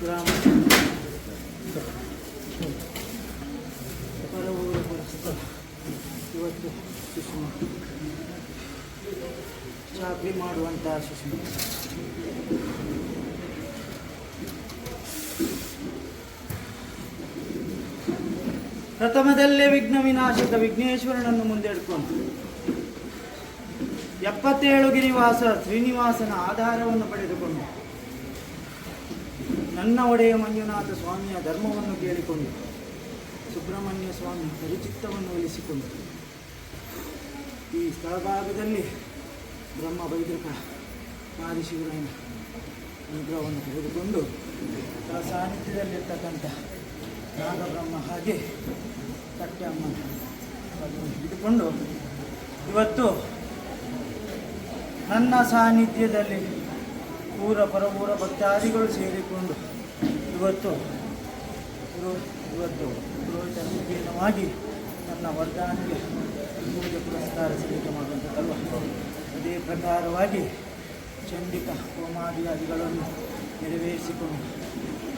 ಗ್ರಾಮ ಪರವೂರ ಪರಸ್ಥಳ. ಇವತ್ತು ಸುಷ್ಮಾ ಚಾಕ್ರಿ ಮಾಡುವಂತಹ ಸುಷ್ಮಾ ಪ್ರಥಮದಲ್ಲೇ ವಿಘ್ನ ವಿನಾಶಕ ವಿಘ್ನೇಶ್ವರನನ್ನು ಮುಂದೆ ಇಟ್ಕೊಂಡು 77 ಗಿರಿವಾಸ ಶ್ರೀನಿವಾಸನ ಆಧಾರವನ್ನು ಪಡೆದುಕೊಂಡು ನನ್ನ ಒಡೆಯ ಮಂಜುನಾಥ ಸ್ವಾಮಿಯ ಧರ್ಮವನ್ನು ಕೇಳಿಕೊಂಡು ಸುಬ್ರಹ್ಮಣ್ಯ ಸ್ವಾಮಿ ಪರಿಚಿತ್ತವನ್ನು ಒಲಿಸಿಕೊಂಡು ಈ ಸ್ಥಳಭಾಗದಲ್ಲಿ ಬ್ರಹ್ಮ ವೈದ್ಯಕ ಆದಿಶಿವನ ಅನುಗ್ರಹವನ್ನು ತೆಗೆದುಕೊಂಡು ಆ ಸಾನ್ನಿಧ್ಯದಲ್ಲಿರ್ತಕ್ಕಂಥ ನಾಗಬ್ರಹ್ಮ ಹಾಗೆ ಕಟ್ಟೆಯಮ್ಮ ಹಿಡಿದುಕೊಂಡು ಇವತ್ತು ನನ್ನ ಸಾನ್ನಿಧ್ಯದಲ್ಲಿ ಪರಪೂರ ಭಕ್ತಾದಿಗಳು ಸೇರಿಕೊಂಡು ಇವತ್ತು ಪುರೋಹಿತ ಸಂಕೀರ್ಣವಾಗಿ ನನ್ನ ವರ್ಗಾವಣೆಗೆ ಪೂಜೆ ಪುರಸ್ಕಾರ ಸಲ್ಲಿಕೆ ಮಾಡುವಂಥದ್ದಲ್ವ. ಅದೇ ಪ್ರಕಾರವಾಗಿ ಚಂಡಿಕ ಹೋಮಾದಿಗಳನ್ನು ನೆರವೇರಿಸಿಕೊಂಡು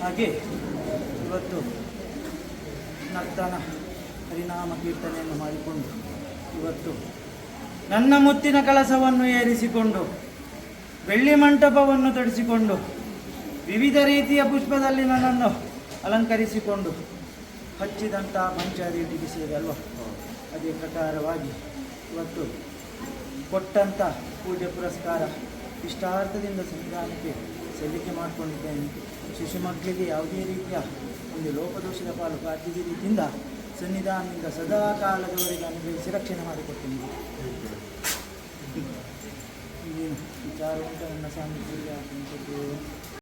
ಹಾಗೆ ಇವತ್ತು ನರ್ತನ ಹರಿನಾಮ ಕೀರ್ತನೆಯನ್ನು ಮಾಡಿಕೊಂಡು ಇವತ್ತು ನನ್ನ ಮುತ್ತಿನ ಕಳಸವನ್ನು ಏರಿಸಿಕೊಂಡು ಬೆಳ್ಳಿ ಮಂಟಪವನ್ನು ತೊಡಿಸಿಕೊಂಡು ವಿವಿಧ ರೀತಿಯ ಪುಷ್ಪದಲ್ಲಿ ನನ್ನನ್ನು ಅಲಂಕರಿಸಿಕೊಂಡು ಹಚ್ಚಿದಂಥ ಪಂಚಾದೀಟಿಗೆ ಸೇರಲ್ವ. ಅದೇ ಪ್ರಕಾರವಾಗಿ ಇವತ್ತು ಕೊಟ್ಟಂಥ ಪೂಜೆ ಪುರಸ್ಕಾರ ಇಷ್ಟಾರ್ಥದಿಂದ ಸಂವಿಧಾನಕ್ಕೆ ಸಲ್ಲಿಕೆ ಮಾಡಿಕೊಂಡಿದ್ದೇನೆ. ಶಿಶು ಮಕ್ಕಳಿಗೆ ಯಾವುದೇ ರೀತಿಯ ಒಂದು ಲೋಪದೋಷದ ಪಾಲು ಕಾದಿದ ರೀತಿಯಿಂದ ಸನ್ನಿಧಾನದಿಂದ ಸದಾ ಕಾಲದವರೆಗೆ ಅನುಭವಿಸಿ ರಕ್ಷಣೆ ಮಾಡಿಕೊಡ್ತೀನಿ. ಇನ್ನೇನು ವಿಚಾರ ಉಂಟು ನನ್ನ ಸಾನ್ನಿಧ್ಯ